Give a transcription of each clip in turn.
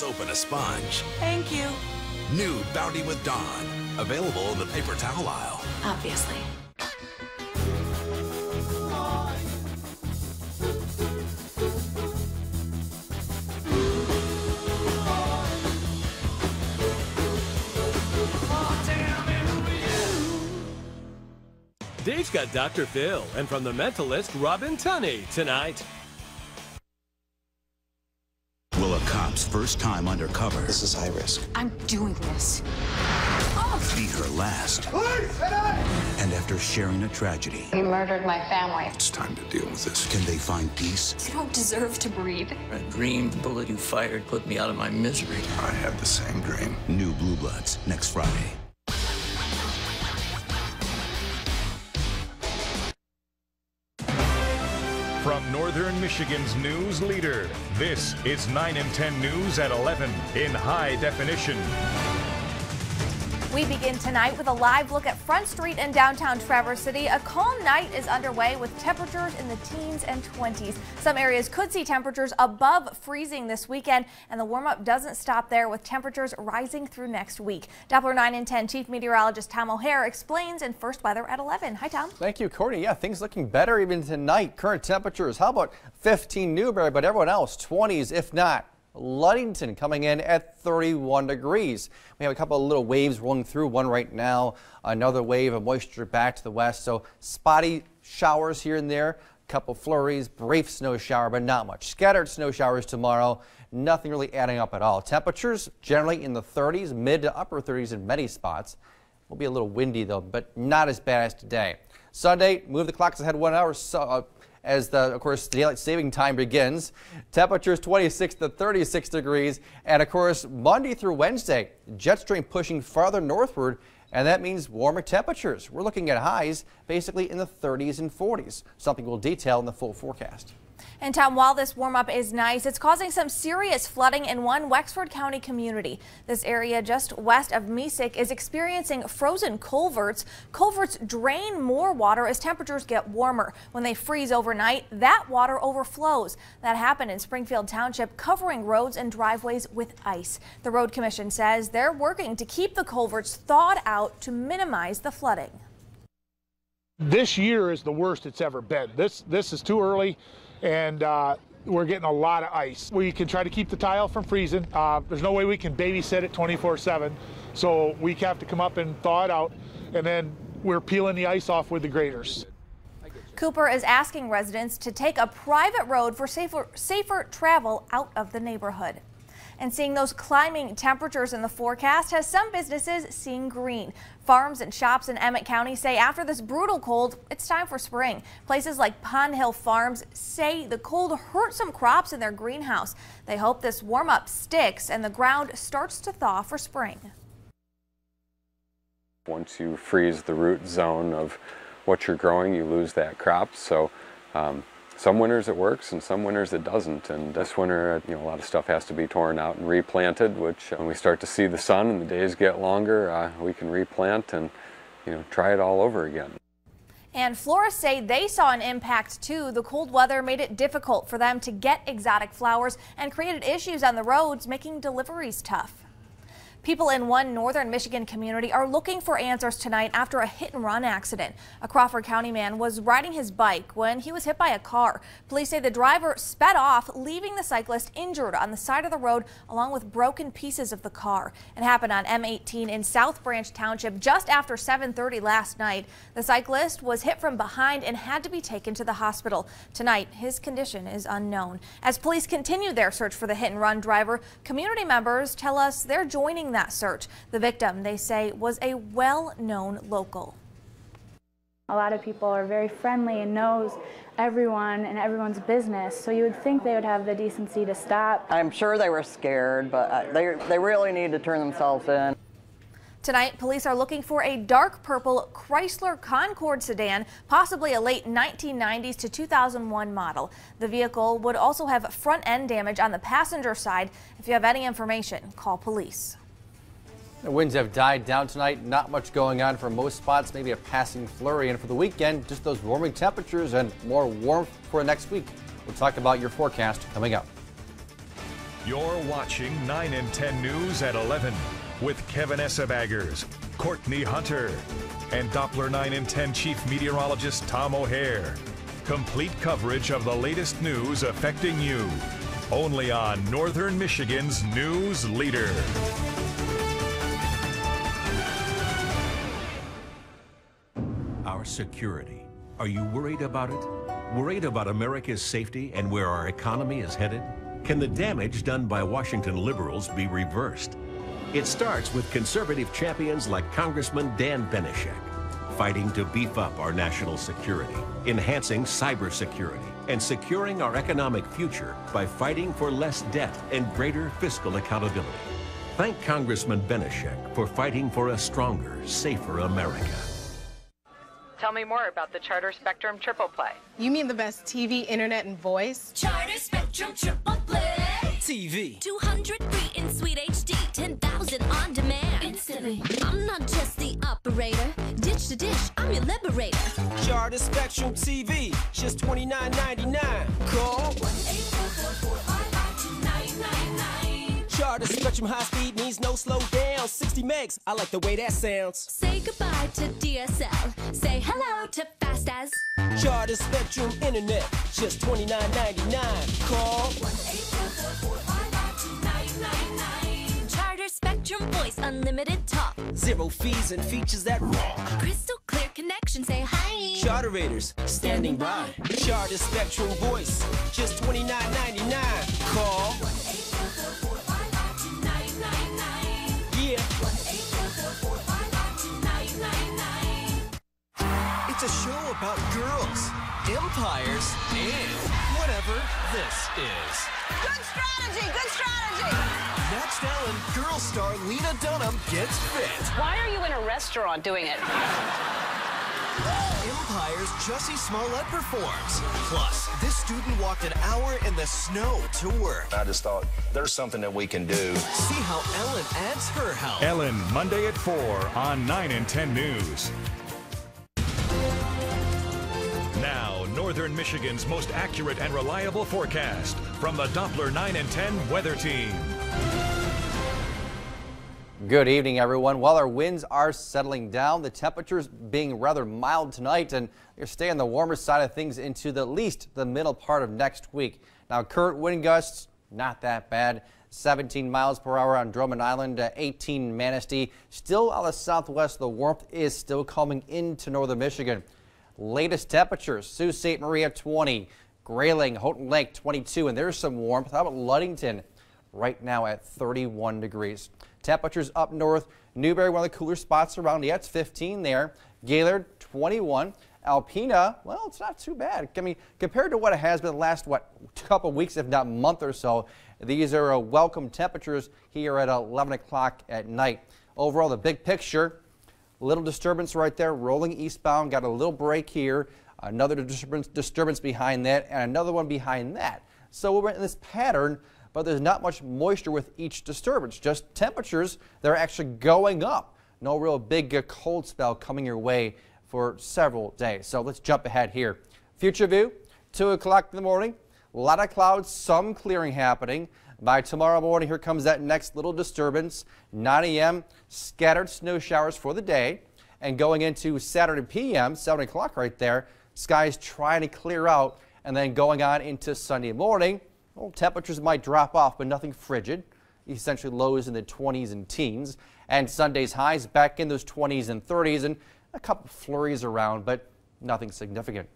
soap and a sponge. Thank you. New Bounty with Dawn. Available in the paper towel aisle. Obviously. Dave's got Dr. Phil, and from The Mentalist, Robin Tunney tonight. Will a cop's first time undercover? This is high risk. I'm doing this. Be her last. And after sharing a tragedy, He murdered my family. It's time to deal with this. can they find peace? You don't deserve to breathe. I dreamed the bullet you fired put me out of my misery. I had the same dream. New Blue Bloods next Friday. From Northern Michigan's news leader, this is 9 and 10 News at 11 in high definition. We begin tonight with a live look at Front Street in downtown Traverse City. A calm night is underway with temperatures in the teens and 20s. Some areas could see temperatures above freezing this weekend, and the warm-up doesn't stop there with temperatures rising through next week. Doppler 9 and 10 Chief Meteorologist Tom O'Hare explains in First Weather at 11. Hi, Tom. Thank you, Courtney. Yeah, things looking better even tonight. Current temperatures, how about 15 Newberry, but everyone else 20s if not. Ludington coming in at 31 degrees. We have a couple of little waves rolling through, one right now, another wave of moisture back to the west, so spotty showers here and there, a couple flurries, brief snow shower, but not much. Scattered snow showers tomorrow, nothing really adding up at all. Temperatures generally in the 30s, mid to upper 30s in many spots. Will be a little windy though, but not as bad as today. Sunday, move the clocks ahead 1 hour. As of course, daylight saving time begins. Temperatures 26 to 36 degrees. And of course, Monday through Wednesday, jet stream pushing farther northward, and that means warmer temperatures. We're looking at highs basically in the 30s and 40s, something we'll detail in the full forecast. And Tom, while this warm-up is nice, it's causing some serious flooding in one Wexford County community. This area just west of Mesick is experiencing frozen culverts. Culverts drain more water as temperatures get warmer. When they freeze overnight, that water overflows. That happened in Springfield Township, covering roads and driveways with ice. The Road Commission says they're working to keep the culverts thawed out to minimize the flooding. This year is the worst it's ever been. This is too early, and we're getting a lot of ice. We can try to keep the tile from freezing. There's no way we can babysit it 24/7, so we have to come up and thaw it out, and then we're peeling the ice off with the graders. Cooper is asking residents to take a private road for safer travel out of the neighborhood. And seeing those climbing temperatures in the forecast has some businesses seeing green. Farms and shops in Emmett County say after this brutal cold, it's time for spring. Places like Pond Hill Farms say the cold hurt some crops in their greenhouse. They hope this warm-up sticks and the ground starts to thaw for spring. Once you freeze the root zone of what you're growing, you lose that crop. So some winters it works and some winters it doesn't, and this winter a lot of stuff has to be torn out and replanted, which when we start to see the sun and the days get longer, we can replant and try it all over again. And florists say they saw an impact too. The cold weather made it difficult for them to get exotic flowers and created issues on the roads, making deliveries tough. People in one northern Michigan community are looking for answers tonight after a hit-and-run accident. A Crawford County man was riding his bike when he was hit by a car. Police say the driver sped off, leaving the cyclist injured on the side of the road along with broken pieces of the car. It happened on M18 in South Branch Township just after 7:30 last night. The cyclist was hit from behind and had to be taken to the hospital. Tonight, his condition is unknown. As police continue their search for the hit-and-run driver, community members tell us they're joining that search. The victim, they say, was a well-known local. A lot of people are very friendly and knows everyone and everyone's business, so you would think they would have the decency to stop. I'm sure they were scared, but they really need to turn themselves in. Tonight, police are looking for a dark purple Chrysler Concorde sedan, possibly a late 1990s to 2001 model. The vehicle would also have front end damage on the passenger side. If you have any information, call police. The winds have died down tonight. Not much going on for most spots, maybe a passing flurry. And for the weekend, just those warming temperatures and more warmth for next week. We'll talk about your forecast coming up. You're watching 9 and 10 News at 11 with Kevin Essebaggers, Courtney Hunter, and Doppler 9 and 10 Chief Meteorologist Tom O'Hare. Complete coverage of the latest news affecting you. Only on Northern Michigan's news leader. Our security. Are you worried about it? Worried about America's safety and where our economy is headed? Can the damage done by Washington liberals be reversed? It starts with conservative champions like Congressman Dan Benishek, fighting to beef up our national security, enhancing cybersecurity, and securing our economic future by fighting for less debt and greater fiscal accountability. Thank Congressman Benishek for fighting for a stronger, safer America. Tell me more about the Charter Spectrum Triple Play. You mean the best TV, internet, and voice? Charter Spectrum Triple Play. TV. 200 free in Sweet HD, 10,000 on demand. Instantly. I'm not just the operator. Dish to dish, I'm your liberator. Charter Spectrum TV, just $29.99. Call 1-844-455-2999. Charter Spectrum high speed means no slow down. 60 megs, I like the way that sounds. Say goodbye to DSL. Say hello to Fast As. Charter Spectrum Internet, just $29.99. Call 1-844-455-2999. Charter Spectrum Voice Unlimited Talk. Zero fees and features that rock. Crystal clear connection, say hi. Charter Raiders, standing by. Charter Spectrum Voice, just $29.99. Call 1-844-455-2999. Yeah. 1-844-455-2999. It's a show about girls, empires, and whatever this is. Good strategy, good strategy. Next, Ellen, girl star Lena Dunham gets fit. Why are you in a restaurant doing it? Empire's Jussie Smollett performs. Plus, this student walked an hour in the snow to work. I just thought there's something that we can do. See how Ellen adds her help. Ellen, Monday at 4 on 9 and 10 News. Now, Northern Michigan's most accurate and reliable forecast from the Doppler 9 and 10 weather team. Good evening, everyone. While our winds are settling down, the temperatures being rather mild tonight, and they're staying on the warmer side of things into at least the middle part of next week. Now, current wind gusts, not that bad. 17 miles per hour on Drummond Island, 18 in Manistee. Still out of the southwest, the warmth is still coming into northern Michigan. Latest temperatures, Sault Ste. Marie at 20, Grayling, Houghton Lake 22, and there's some warmth. How about Ludington right now at 31 degrees. Temperatures up north, Newberry, one of the cooler spots around. Yeah, it's 15 there. Gaylord, 21. Alpena, well, it's not too bad. I mean, compared to what it has been the last, couple weeks, if not month or so, these are welcome temperatures here at 11 o'clock at night. Overall, the big picture, little disturbance right there, rolling eastbound, got a little break here, another disturbance behind that, and another one behind that. So we're in this pattern, but there's not much moisture with each disturbance, just temperatures that are actually going up. No real big cold spell coming your way for several days. So let's jump ahead here. Future view, 2 o'clock in the morning, a lot of clouds, some clearing happening. By tomorrow morning, here comes that next little disturbance. 9 a.m., scattered snow showers for the day. And going into Saturday p.m., 7 o'clock right there, skies trying to clear out. And then going on into Sunday morning, well, temperatures might drop off, but nothing frigid. Essentially lows in the 20s and teens. And Sunday's highs back in those 20s and 30s, and a couple flurries around, but nothing significant.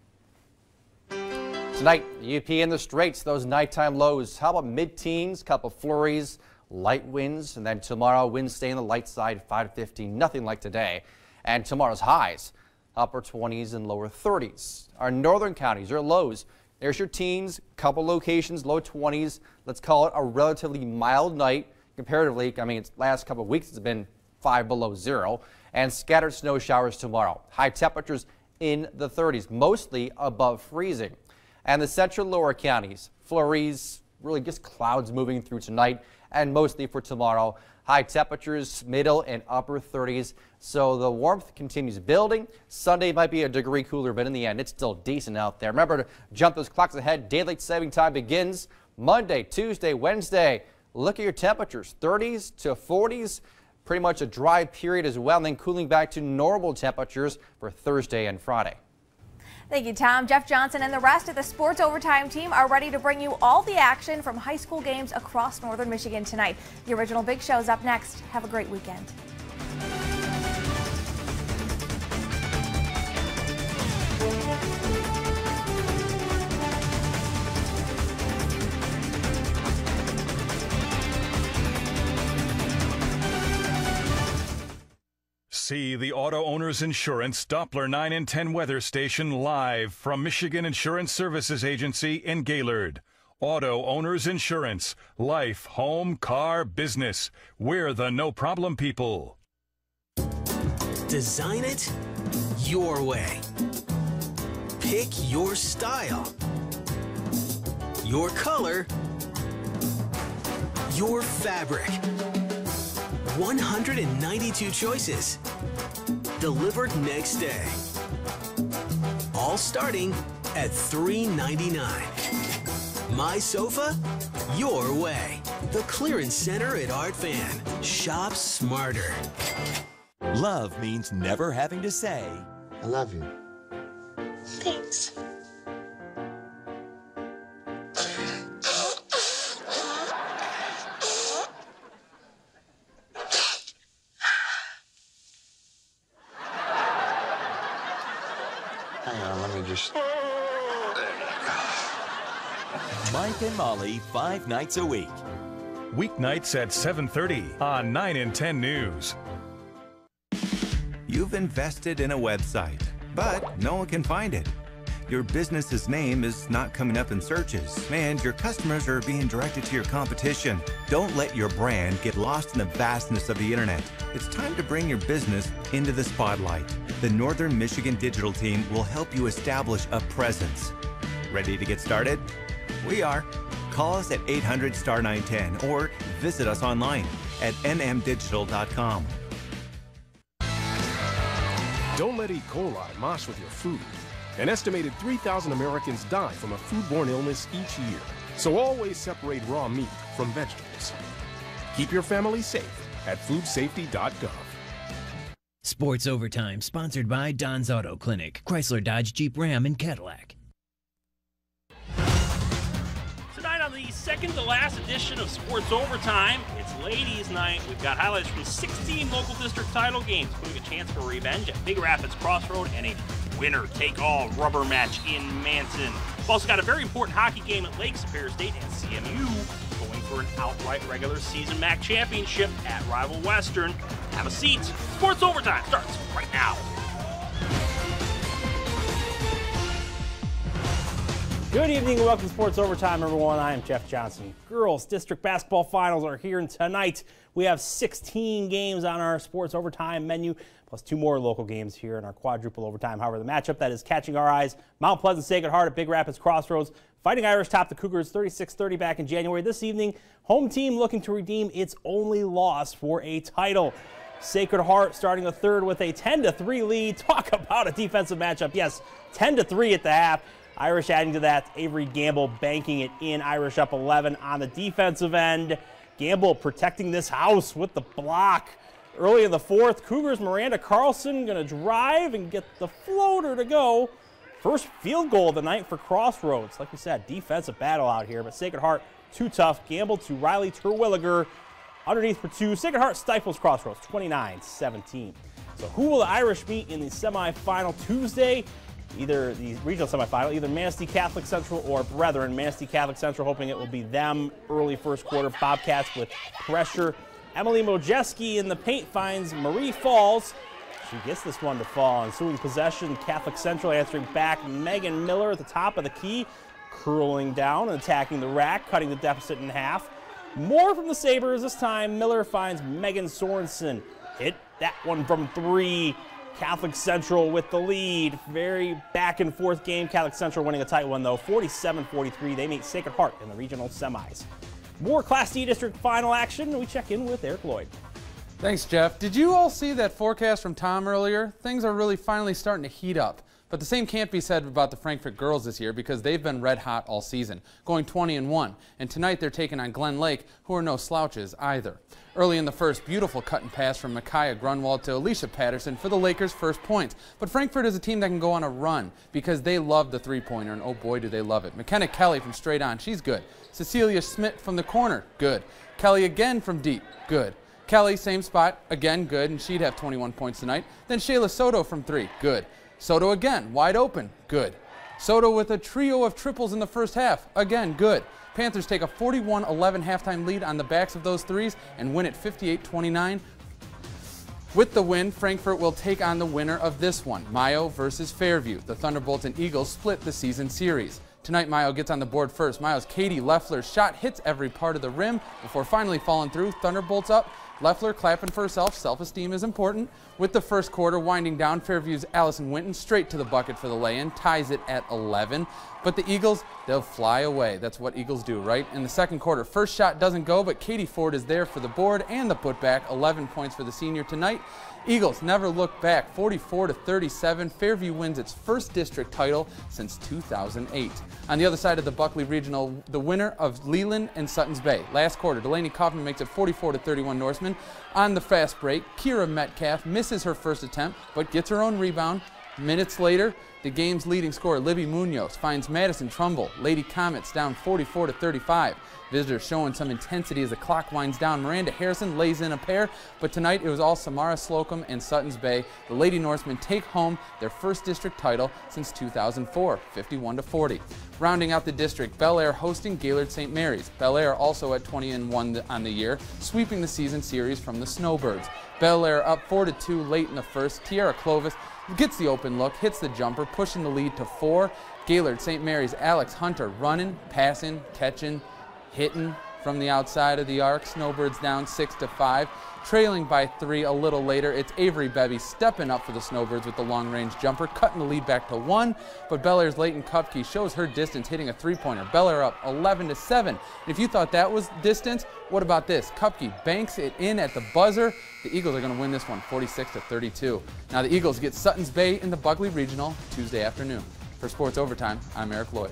Tonight, the UP in the Straits, those nighttime lows. How about mid-teens, couple flurries, light winds, and then tomorrow, winds stay on the light side, 5 to 15, nothing like today. And tomorrow's highs, upper 20s and lower 30s. Our northern counties are lows. There's your teens, couple locations, low 20s. Let's call it a relatively mild night. Comparatively, I mean, it's last couple of weeks it's been 5 below zero. And scattered snow showers tomorrow. High temperatures in the 30s, mostly above freezing. And the central lower counties, flurries, really just clouds moving through tonight and mostly for tomorrow. High temperatures, middle and upper 30s. So the warmth continues building. Sunday might be a degree cooler, but in the end, it's still decent out there. Remember to jump those clocks ahead. Daylight saving time begins Monday, Tuesday, Wednesday. Look at your temperatures, 30s to 40s. Pretty much a dry period as well, and then cooling back to normal temperatures for Thursday and Friday. Thank you, Tom. Jeff Johnson and the rest of the Sports Overtime team are ready to bring you all the action from high school games across northern Michigan tonight. The original Big Show is up next. Have a great weekend. See the Auto Owners Insurance Doppler 9 and 10 weather station live from Michigan Insurance Services Agency in Gaylord. Auto Owners Insurance. Life, home, car, business. We're the no-problem people. Design it your way. Pick your style. Your color. Your fabric. 192 choices. Delivered next day. All starting at $3.99. My sofa, your way. The clearance center at Art Van. Shop smarter. Love means never having to say, I love you. Thanks. Hang on, let me just... Mike and Molly 5 nights a week. Weeknights at 7:30 on 9 and 10 News. You've invested in a website, but no one can find it. Your business's name is not coming up in searches, and your customers are being directed to your competition. Don't let your brand get lost in the vastness of the internet. It's time to bring your business into the spotlight. The Northern Michigan Digital Team will help you establish a presence. Ready to get started? We are. Call us at 800-STAR-910 or visit us online at nmdigital.com. Don't let E. coli mosh with your food. An estimated 3,000 Americans die from a foodborne illness each year. So always separate raw meat from vegetables. Keep your family safe at foodsafety.gov. Sports Overtime, sponsored by Don's Auto Clinic, Chrysler, Dodge, Jeep, Ram, and Cadillac. Tonight on the second to last edition of Sports Overtime, it's Ladies Night. We've got highlights from 16 local district title games, including a chance for revenge at Big Rapids Crossroad and a winner-take-all rubber match in Manson. We've also got a very important hockey game at Lake Superior State and CMU going for an outright regular season MAC championship at rival Western. Have a seat. Sports Overtime starts right now. Good evening and welcome to Sports Overtime, everyone. I am Jeff Johnson. Girls District Basketball Finals are here tonight. We have 16 games on our Sports Overtime menu, plus 2 more local games here in our quadruple overtime. However, the matchup that is catching our eyes, Mount Pleasant Sacred Heart at Big Rapids Crossroads. Fighting Irish topped the Cougars 36-30 back in January. This evening, home team looking to redeem its only loss for a title. Sacred Heart starting the third with a 10-3 lead. Talk about a defensive matchup. Yes, 10-3 at the half. Irish adding to that, Avery Gamble banking it in. Irish up 11 on the defensive end. Gamble protecting this house with the block. Early in the fourth, Cougars' Miranda Carlson going to drive and get the floater to go. First field goal of the night for Crossroads. Like we said, defensive battle out here, but Sacred Heart too tough. Gamble to Riley Terwilliger. Underneath for 2. Sacred Heart stifles Crossroads 29-17. So who will the Irish meet in the semifinal Tuesday? Either the regional semifinal, either Manistee Catholic Central or Brethren. Manistee Catholic Central hoping it will be them early first quarter. Bobcats with pressure. Emily Mojeski in the paint finds Marie Falls. She gets this one to fall. Ensuing possession, Catholic Central answering back. Megan Miller at the top of the key, curling down and attacking the rack, cutting the deficit in half. More from the Sabres. This time, Miller finds Megan Sorensen. Hit that one from 3. Catholic Central with the lead. Very back and forth game. Catholic Central winning a tight one though, 47-43. They meet Sacred Heart in the regional semis. More Class D district final action. We check in with Eric Lloyd. Thanks, Jeff. Did you all see that forecast from Tom earlier? Things are really finally starting to heat up. But the same can't be said about the Frankfort girls this year because they've been red hot all season, going 20-1. And tonight they're taking on Glen Lake, who are no slouches either. Early in the first, beautiful cut and pass from Micaiah Grunwald to Alicia Patterson for the Lakers' first points. But Frankfort is a team that can go on a run because they love the three-pointer, and oh boy do they love it. McKenna Kelly from straight on, she's good. Cecilia Schmidt from the corner, good. Kelly again from deep, good. Kelly, same spot, again good, and she'd have 21 points tonight. Then Shayla Soto from three, good. Soto again, wide open, good. Soto with a trio of triples in the first half, again good. Panthers take a 41-11 halftime lead on the backs of those threes and win at 58-29. With the win, Frankfort will take on the winner of this one, Mayo versus Fairview. The Thunderbolts and Eagles split the season series. Tonight, Mayo gets on the board first. Mayo's Katie Leffler's shot hits every part of the rim before finally falling through. Thunderbolts up. Leffler clapping for herself. Self-esteem is important. With the first quarter winding down, Fairview's Allison Winton straight to the bucket for the lay-in, ties it at 11. But the Eagles, they'll fly away. That's what Eagles do, right? In the second quarter, first shot doesn't go, but Katie Ford is there for the board and the putback. 11 points for the senior tonight. Eagles never look back, 44-37. Fairview wins its first district title since 2008. On the other side of the Buckley Regional, the winner of Leland and Suttons Bay. Last quarter, Delaney Kaufman makes it 44-31 Norseman. On the fast break, Kira Metcalf misses her first attempt, but gets her own rebound. Minutes later, the game's leading scorer, Libby Munoz, finds Madison Trumbull. Lady Comets down 44-35. Visitors showing some intensity as the clock winds down. Miranda Harrison lays in a pair, but tonight it was all Samara Slocum and Suttons Bay. The Lady Norsemen take home their first district title since 2004, 51-40. Rounding out the district, Bel Air hosting Gaylord St. Mary's. Bel Air also at 20-1 on the year, sweeping the season series from the Snowbirds. Bel Air up 4-2 late in the first. Tiara Clovis gets the open look, hits the jumper, pushing the lead to 4. Gaylord St. Mary's Alex Hunter running, passing, catching, hitting from the outside of the arc. Snowbirds down 6-5. Trailing by 3 a little later, it's Avery Bebby stepping up for the Snowbirds with the long-range jumper, cutting the lead back to 1. But Bel Air's Leighton Kupke shows her distance, hitting a three-pointer. Bel Air up 11-7. And if you thought that was distance, what about this? Kupke banks it in at the buzzer. The Eagles are going to win this one, 46-32. Now the Eagles get Suttons Bay in the Buckley Regional Tuesday afternoon. For Sports Overtime, I'm Eric Lloyd.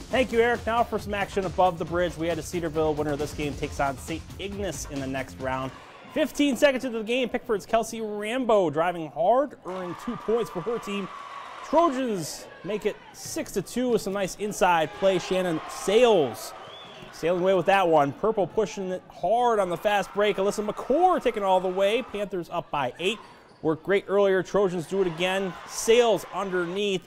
Thank you, Eric. Now for some action above the bridge. We had a Cedarville winner of this game takes on St. Ignace in the next round. 15 seconds into the game, Pickford's Kelsey Rambo driving hard, earning 2 points for her team. Trojans make it 6-2 with some nice inside play. Shannon Sales sailing away with that one. Purple pushing it hard on the fast break. Alyssa McCord taking it all the way. Panthers up by 8. Worked great earlier. Trojans do it again. Sales underneath.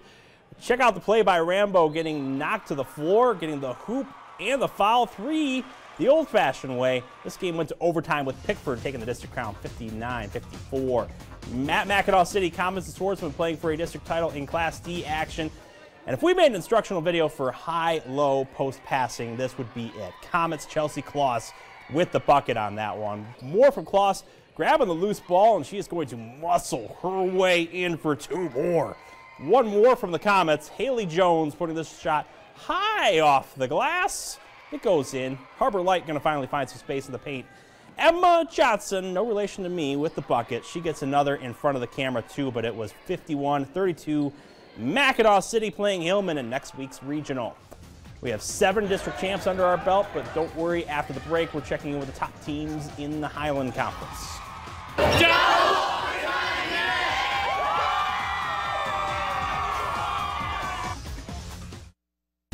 Check out the play by Rambo, getting knocked to the floor, getting the hoop and the foul. 3 the old-fashioned way. This game went to overtime with Pickford taking the district crown 59-54. Mackinac City Comets and Swordsmen playing for a district title in Class D action. And if we made an instructional video for high-low post passing, this would be it. Comets Chelsea Kloss with the bucket on that one. More from Kloss, grabbing the loose ball, and she is going to muscle her way in for 2 more. 1 more from the Comets. Haley Jones putting this shot high off the glass. It goes in. Harbor Light going to finally find some space in the paint. Emma Johnson, no relation to me, with the bucket. She gets another in front of the camera too, but it was 51-32. Mackinac City playing Hillman in next week's regional. We have 7 district champs under our belt, but don't worry, after the break, we're checking in with the top teams in the Highland Conference.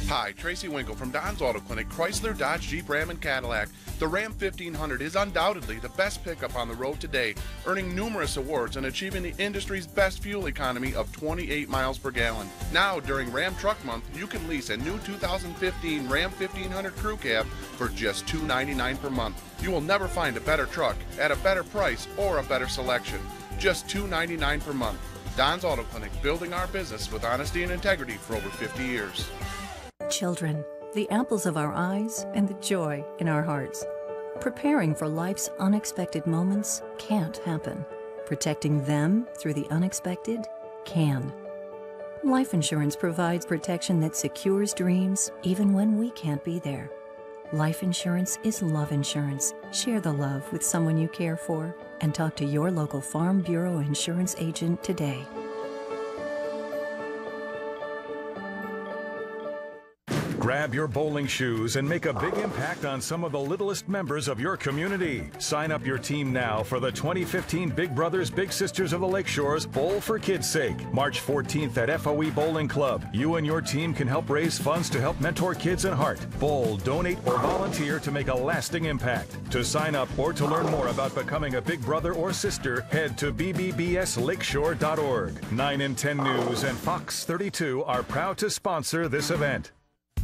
Hi, Tracy Winkle from Don's Auto Clinic, Chrysler, Dodge, Jeep, Ram, and Cadillac. The Ram 1500 is undoubtedly the best pickup on the road today, earning numerous awards and achieving the industry's best fuel economy of 28 miles per gallon. Now, during Ram Truck Month, you can lease a new 2015 Ram 1500 Crew Cab for just $299 per month. You will never find a better truck at a better price or a better selection. Just $299 per month. Don's Auto Clinic, building our business with honesty and integrity for over 50 years. Children, the apples of our eyes and the joy in our hearts. Preparing for life's unexpected moments can't happen. Protecting them through the unexpected can. Life insurance provides protection that secures dreams even when we can't be there. Life insurance is love insurance. Share the love with someone you care for and talk to your local Farm Bureau insurance agent today. Grab your bowling shoes and make a big impact on some of the littlest members of your community. Sign up your team now for the 2015 Big Brothers Big Sisters of the Lakeshores Bowl for Kids' Sake, March 14th at FOE Bowling Club. You and your team can help raise funds to help mentor kids in heart. Bowl, donate, or volunteer to make a lasting impact. To sign up or to learn more about becoming a big brother or sister, head to bbbslakeshore.org. 9 and 10 News and Fox 32 are proud to sponsor this event.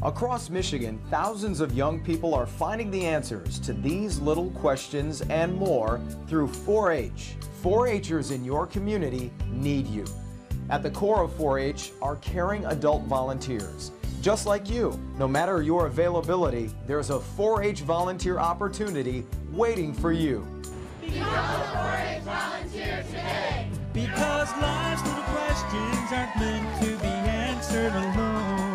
Across Michigan, thousands of young people are finding the answers to these little questions and more through 4-H. 4-Hers in your community need you. At the core of 4-H are caring adult volunteers. Just like you, no matter your availability, there's a 4-H volunteer opportunity waiting for you. Become a 4-H volunteer today. Because life's little questions aren't meant to be answered alone.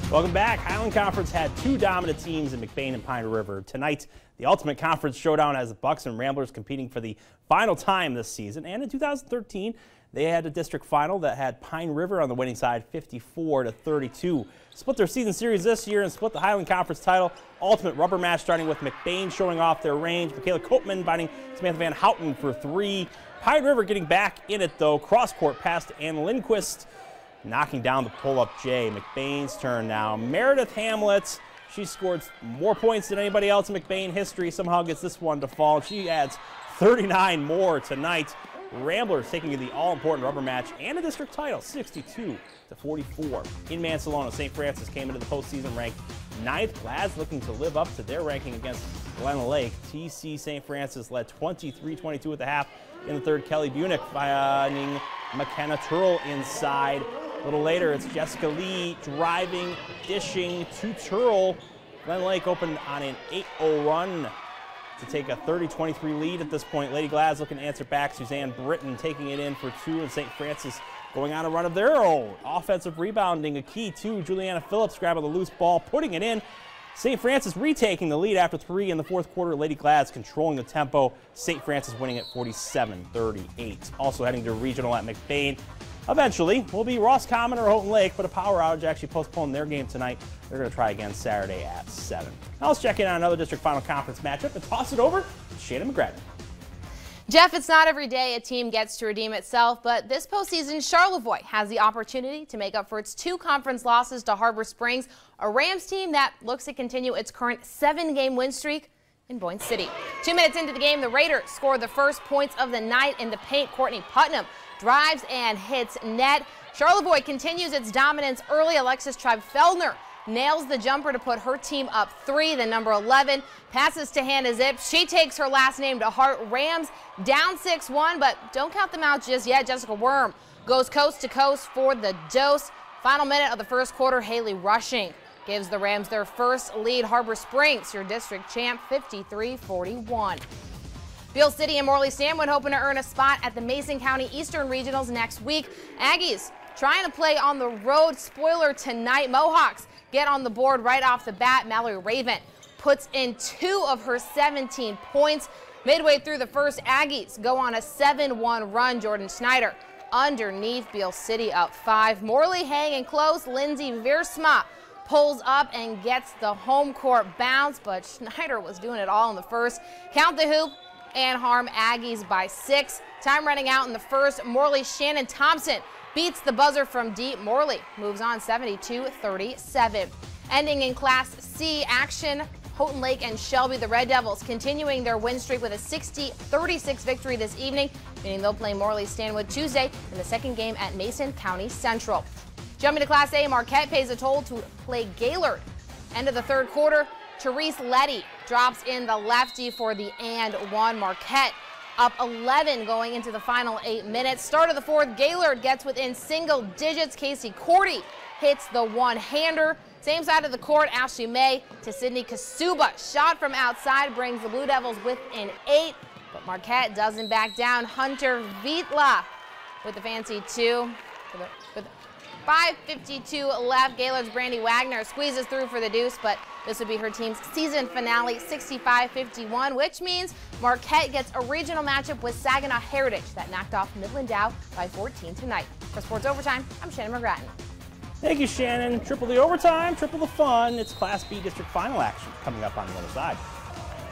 Welcome back. Highland Conference had two dominant teams in McBain and Pine River. Tonight, the ultimate conference showdown has the Bucks and Ramblers competing for the final time this season. And in 2013, they had a district final that had Pine River on the winning side, 54-32. Split their season series this year and split the Highland Conference title. Ultimate rubber match starting with McBain showing off their range. Michaela Koopman finding Samantha Van Houten for 3. Pine River getting back in it, though. Cross-court pass to Ann Lindquist, knocking down the pull-up J. McBain's turn now. Meredith Hamlet, she scored more points than anybody else in McBain history. Somehow gets this one to fall. She adds 39 more tonight. Ramblers taking the all-important rubber match and a district title, 62-44. In Mansalona, St. Francis came into the postseason ranked 9th. Lads looking to live up to their ranking against Glen Lake. TC St. Francis led 23-22 at the half. In the third, Kelly Bunick finding McKenna Turl inside. A little later, it's Jessica Lee driving, dishing to Turl. Glen Lake opened on an 8-0 run to take a 30-23 lead at this point. Lady Glads looking to answer back. Suzanne Britton taking it in for 2, and St. Francis going on a run of their own. Offensive rebounding, a key to Juliana Phillips grabbing the loose ball, putting it in. St. Francis retaking the lead after 3 in the fourth quarter. Lady Glads controlling the tempo. St. Francis winning at 47-38. Also heading to regional at McBain. Eventually will be Roscommon or Houghton Lake, but a power outage actually postponed their game tonight. They're going to try again Saturday at 7. Now let's check in on another district final conference matchup and toss it over to Shannon McGrattan. Jeff, it's not every day a team gets to redeem itself, but this postseason, Charlevoix has the opportunity to make up for its 2 conference losses to Harbor Springs, a Rams team that looks to continue its current 7-game win streak in Boyne City. 2 minutes into the game, the Raiders scored the first points of the night in the paint. Courtney Putnam drives and hits net. Charlevoix continues its dominance early. Alexis Tribe-Feldner nails the jumper to put her team up 3. Then number 11 passes to Hannah Zip. She takes her last name to heart. Rams down 6-1, but don't count them out just yet. Jessica Worm goes coast to coast for the dose. Final minute of the first quarter, Haley Rushing gives the Rams their first lead. Harbor Springs, your district champ, 53-41. Beale City and Morley Sandwood hoping to earn a spot at the Mason County Eastern Regionals next week. Aggies trying to play on the road. Spoiler tonight, Mohawks get on the board right off the bat. Mallory Raven puts in 2 of her 17 points. Midway through the first, Aggies go on a 7-1 run. Jordan Schneider underneath, Beale City up 5. Morley hanging close. Lindsay Viersma pulls up and gets the home court bounce, but Schneider was doing it all in the first. Count the hoop and harm Aggies by 6. Time running out in the first. Morley Shannon Thompson beats the buzzer from deep. Morley moves on 72-37. Ending in Class C action, Houghton Lake and Shelby, the Red Devils, continuing their win streak with a 60-36 victory this evening, meaning they'll play Morley Stanwood Tuesday in the second game at Mason County Central. Jumping to Class A, Marquette pays a toll to play Gaylord. End of the third quarter, Therese Letty drops in the lefty for the and 1. Marquette up 11 going into the final 8 minutes. Start of the fourth, Gaylord gets within single digits. Casey Cordy hits the one-hander. Same side of the court, Ashley May to Sydney Kasuba. Shot from outside brings the Blue Devils within 8, but Marquette doesn't back down. Hunter Vitla with the fancy 2. With 5:52 left, Gaylord's Brandy Wagner squeezes through for the deuce, but This would be her team's season finale, 65-51, which means Marquette gets a regional matchup with Saginaw Heritage that knocked off Midland Dow by 14 tonight. For Sports Overtime, I'm Shannon McGrattan. Thank you, Shannon. Triple the overtime, triple the fun. It's Class B district final action coming up on the other side.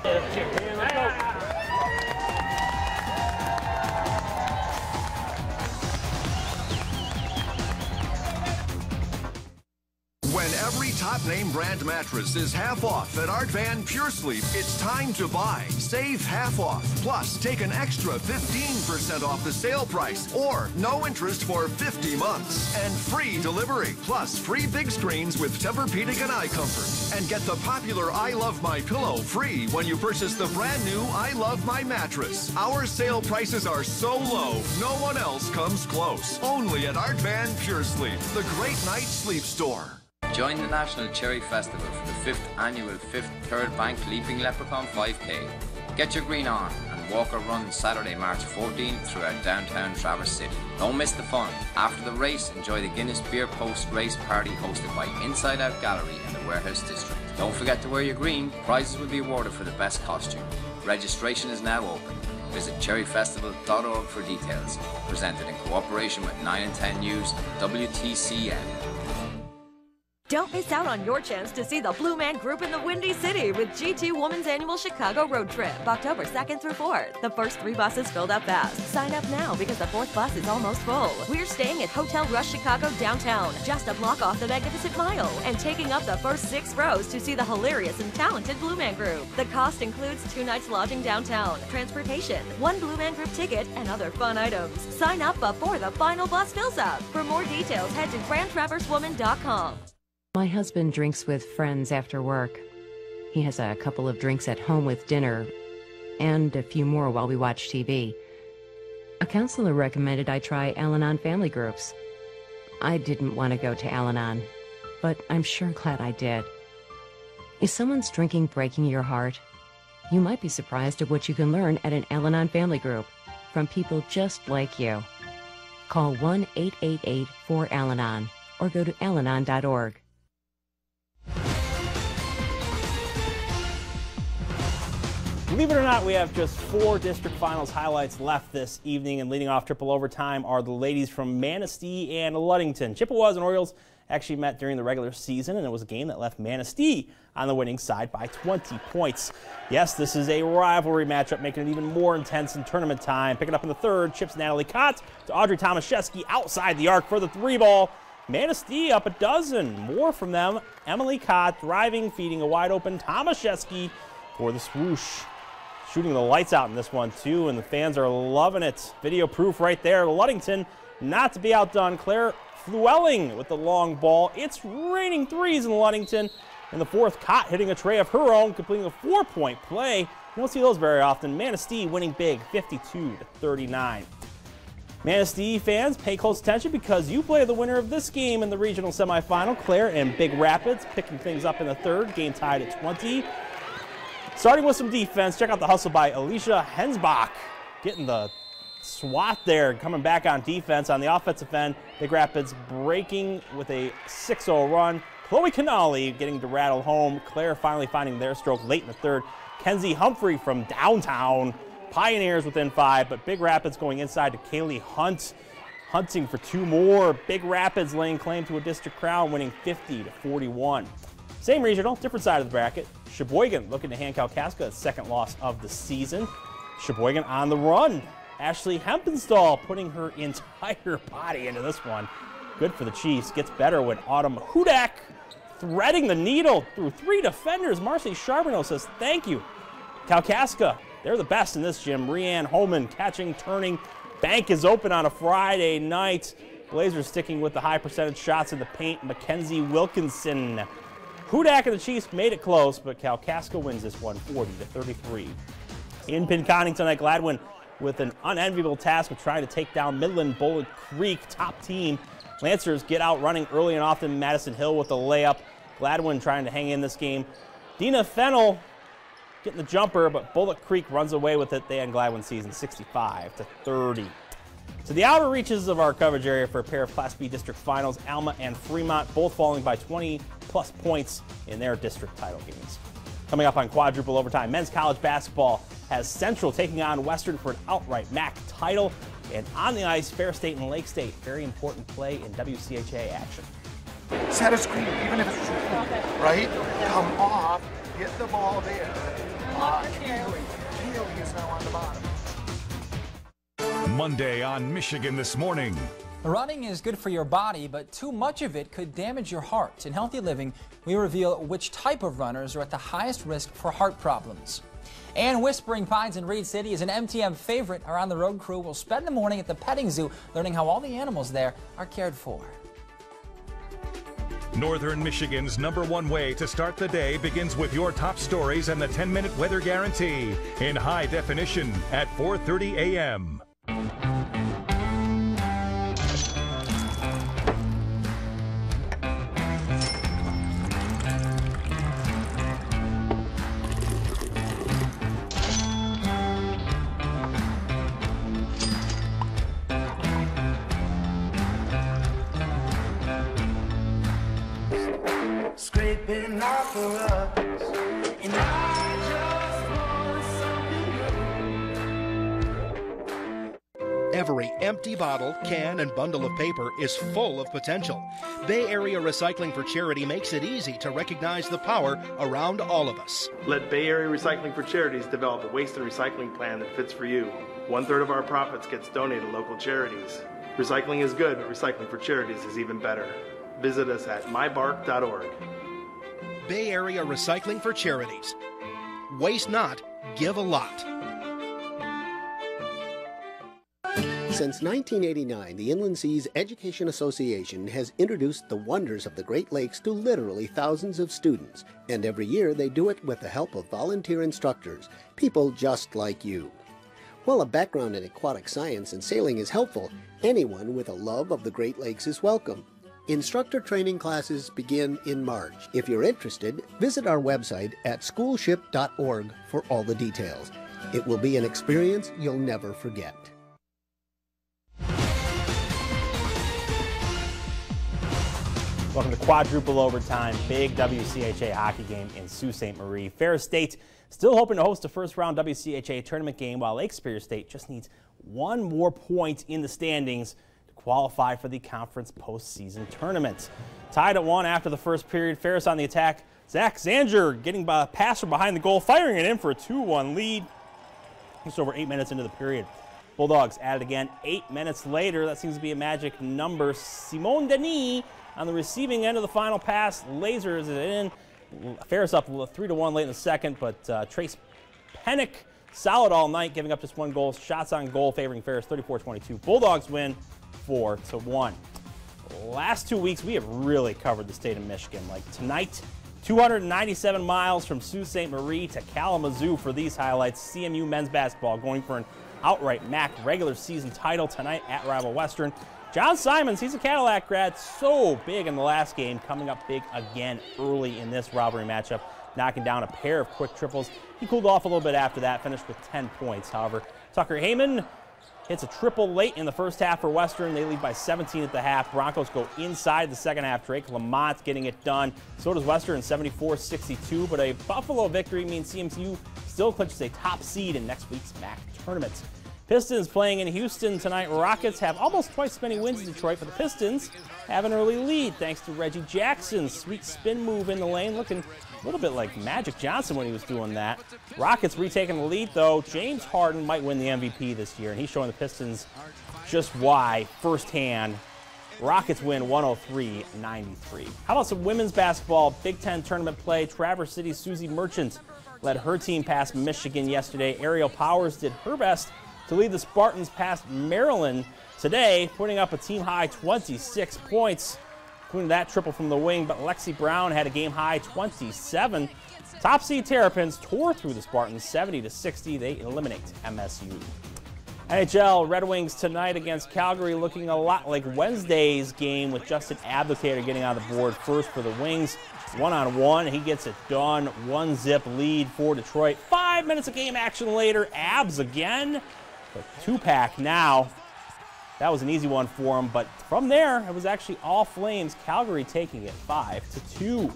Let's go. When every top name brand mattress is half off at Art Van Pure Sleep, it's time to buy. Save half off. Plus, take an extra 15% off the sale price or no interest for 50 months and free delivery. Plus, free big screens with Tempur-Pedic and eye comfort. And get the popular I Love My Pillow free when you purchase the brand new I Love My Mattress. Our sale prices are so low, no one else comes close. Only at Art Van Pure Sleep, the Great Night Sleep Store. Join the National Cherry Festival for the 5th annual 5th Third Bank Leaping Leprechaun 5K. Get your green on and walk or run Saturday, March 14th throughout downtown Traverse City. Don't miss the fun. After the race, enjoy the Guinness Beer Post Race Party hosted by Inside Out Gallery in the Warehouse District. Don't forget to wear your green. Prizes will be awarded for the best costume. Registration is now open. Visit cherryfestival.org for details. Presented in cooperation with 9 and 10 News, WTCN. Don't miss out on your chance to see the Blue Man Group in the Windy City with G2 Women's Annual Chicago Road Trip, October 2nd through 4th. The first 3 buses filled up fast. Sign up now because the 4th bus is almost full. We're staying at Hotel Rush Chicago downtown, just a block off the Magnificent Mile, and taking up the first 6 rows to see the hilarious and talented Blue Man Group. The cost includes 2 nights lodging downtown, transportation, 1 Blue Man Group ticket, and other fun items. Sign up before the final bus fills up. For more details, head to GrandTraverseWoman.com. My husband drinks with friends after work. He has a couple of drinks at home with dinner, and a few more while we watch TV. A counselor recommended I try Al-Anon family groups. I didn't want to go to Al-Anon, but I'm sure glad I did. Is someone's drinking breaking your heart? You might be surprised at what you can learn at an Al-Anon family group from people just like you. Call 1-888-4AL-ANON or go to alanon.org. Believe it or not, we have just 4 district finals highlights left this evening, and leading off triple overtime are the ladies from Manistee and Ludington. Chippewas and Orioles actually met during the regular season, and it was a game that left Manistee on the winning side by 20 points. Yes, this is a rivalry matchup, making it even more intense in tournament time. Picking up in the 3rd, chips Natalie Kott to Audrey Tomaszewski outside the arc for the 3-ball. Manistee up a dozen. More from them. Emily Kott driving, feeding a wide open Tomaszewski for the swoosh. Shooting the lights out in this one, too, and the fans are loving it. Video proof right there. Ludington not to be outdone. Claire Flewelling with the long ball. It's raining threes in Ludington. In the 4th, Kott hitting a tray of her own, completing a 4-point play. You don't see those very often. Manistee winning big, 52-39. Manistee fans, pay close attention because you play the winner of this game in the regional semifinal. Claire and Big Rapids picking things up in the 3rd. Game tied at 20. Starting with some defense, check out the hustle by Alicia Hensbach. Getting the swat there, coming back on defense. On the offensive end, Big Rapids breaking with a 6-0 run. Chloe Canali getting to rattle home. Claire finally finding their stroke late in the 3rd. Kenzie Humphrey from downtown. Pioneers within 5, but Big Rapids going inside to Kaylee Hunt. Hunting for 2 more. Big Rapids laying claim to a district crown, winning 50-41. Same regional, different side of the bracket. Sheboygan looking to hand Kalkaska its 2nd loss of the season. Sheboygan on the run. Ashley Hempenstall putting her entire body into this one. Good for the Chiefs. Gets better when Autumn Hudak threading the needle through 3 defenders. Marcy Charbonneau says thank you. Kalkaska, they're the best in this gym. Rianne Holman catching, turning. Bank is open on a Friday night. Blazers sticking with the high percentage shots in the paint. Mackenzie Wilkinson. Hudak and the Chiefs made it close, but Kalkaska wins this one 40-33. In Pinconning tonight, Gladwin with an unenviable task of trying to take down Midland Bullet Creek, top team. Lancers get out running early and often. Madison Hill with the layup. Gladwin trying to hang in this game. Dina Fennell getting the jumper, but Bullet Creek runs away with it. They end Gladwin season 65-30. To the outer reaches of our coverage area for a pair of Class B district finals, Alma and Fremont both falling by 20-plus points in their district title games. Coming up on Quadruple Overtime, men's college basketball has Central taking on Western for an outright MAC title. And on the ice, Fair State and Lake State, very important play in WCHA action. Set a screen, even if it's right? Come off, get the ball there. Keely is now on the bottom. Monday on Michigan This Morning. Running is good for your body, but too much of it could damage your heart. In Healthy Living, we reveal which type of runners are at the highest risk for heart problems. And Whispering Pines in Reed City is an MTM favorite. Our On the Road crew will spend the morning at the petting zoo learning how all the animals there are cared for. Northern Michigan's #1 way to start the day begins with your top stories and the 10-minute weather guarantee in high definition at 4:30 a.m. Scraping off the rust, and I just want something new. Every empty bottle, can, and bundle of paper is full of potential. Bay Area Recycling for Charity makes it easy to recognize the power around all of us. Let Bay Area Recycling for Charities develop a waste and recycling plan that fits for you. 1/3 of our profits gets donated to local charities. Recycling is good, but recycling for charities is even better. Visit us at mybark.org. Bay Area Recycling for Charities. Waste not, give a lot. Since 1989, the Inland Seas Education Association has introduced the wonders of the Great Lakes to literally thousands of students, and every year they do it with the help of volunteer instructors, people just like you. While a background in aquatic science and sailing is helpful, anyone with a love of the Great Lakes is welcome. Instructor training classes begin in March. If you're interested, visit our website at schoolship.org for all the details. It will be an experience you'll never forget. Welcome to Quadruple Overtime, big WCHA hockey game in Sault Ste. Marie. Ferris State still hoping to host a first-round WCHA tournament game, while Lake Superior State just needs one more point in the standings qualify for the conference postseason tournament. Tied at 1 after the first period. Ferris on the attack. Zach Zanger getting by a pass from behind the goal, firing it in for a 2-1 lead. Just over 8 minutes into the period. Bulldogs at it again 8 minutes later. That seems to be a magic number. Simone Denis on the receiving end of the final pass. Lasers it in. Ferris up 3-1 late in the second, but Trace Pennick solid all night, giving up just one goal. Shots on goal favoring Ferris 34-22. Bulldogs win 4-1. Last 2 weeks, we have really covered the state of Michigan. Like tonight, 297 miles from Sault Ste. Marie to Kalamazoo for these highlights. CMU men's basketball going for an outright MAC regular season title tonight at rival Western. John Simons, he's a Cadillac grad, so big in the last game, coming up big again early in this rivalry matchup, knocking down a pair of quick triples. He cooled off a little bit after that, finished with 10 points. However, Tucker Heyman hits a triple late in the first half for Western. They lead by 17 at the half. Broncos go inside the second half. Drake Lamont getting it done. So does Western, 74-62. But a Buffalo victory means CMU still clinches a top seed in next week's MAC tournament. Pistons playing in Houston tonight. Rockets have almost twice as many wins as Detroit, but the Pistons have an early lead thanks to Reggie Jackson's sweet spin move in the lane, looking a little bit like Magic Johnson when he was doing that. Rockets retaking the lead, though. James Harden might win the MVP this year, and he's showing the Pistons just why firsthand. Rockets win 103-93. How about some women's basketball? Big Ten tournament play. Traverse City's Susie Merchant led her team past Michigan yesterday. Ariel Powers did her best to lead the Spartans past Maryland today, putting up a team-high 26 points, including that triple from the wing, but Lexi Brown had a game-high 27. Top seed Terrapins tore through the Spartans 70-60. They eliminate MSU. NHL Red Wings tonight against Calgary, looking a lot like Wednesday's game with Justin Abdicator getting on the board first for the Wings. One-on-one, he gets it done. 1-zip lead for Detroit. 5 minutes of game action later, Abs again. The two-pack now. That was an easy one for him, but from there, it was actually all Flames. Calgary taking it 5-2.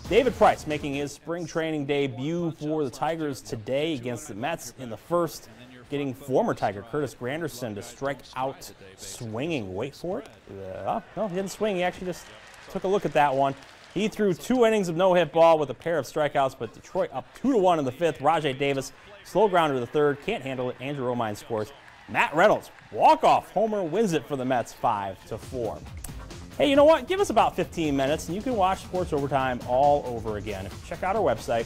David Price making his spring training debut for the Tigers today against the Mets in the first, getting former Tiger Curtis Granderson to strike out swinging. Wait for it. No, he didn't swing. He actually just took a look at that one. He threw 2 innings of no-hit ball with a pair of strikeouts, but Detroit up 2-1 in the 5th. Rajai Davis, slow grounder to the 3rd, can't handle it. Andrew Romine scores. Matt Reynolds, walk-off homer, wins it for the Mets 5-4. Hey, you know what? Give us about 15 minutes, and you can watch Sports Overtime all over again. Check out our website,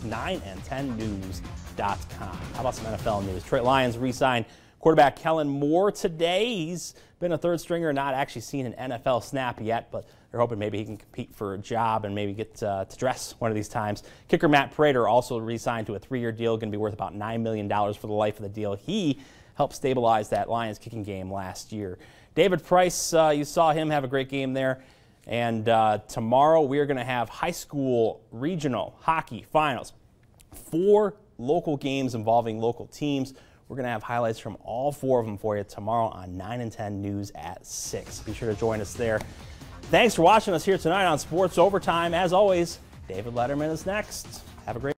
9and10news.com. How about some NFL news? Detroit Lions re-signed quarterback Kellen Moore today. He's been a 3rd stringer, not actually seen an NFL snap yet, but they're hoping maybe he can compete for a job and maybe get to dress one of these times. Kicker Matt Prater also re-signed to a 3-year deal, going to be worth about $9 million for the life of the deal. He helped stabilize that Lions kicking game last year. David Price, you saw him have a great game there. And tomorrow we are going to have high school regional hockey finals. 4 local games involving local teams. We're going to have highlights from all 4 of them for you tomorrow on 9 and 10 News at 6. Be sure to join us there. Thanks for watching us here tonight on Sports Overtime. As always, David Letterman is next. Have a great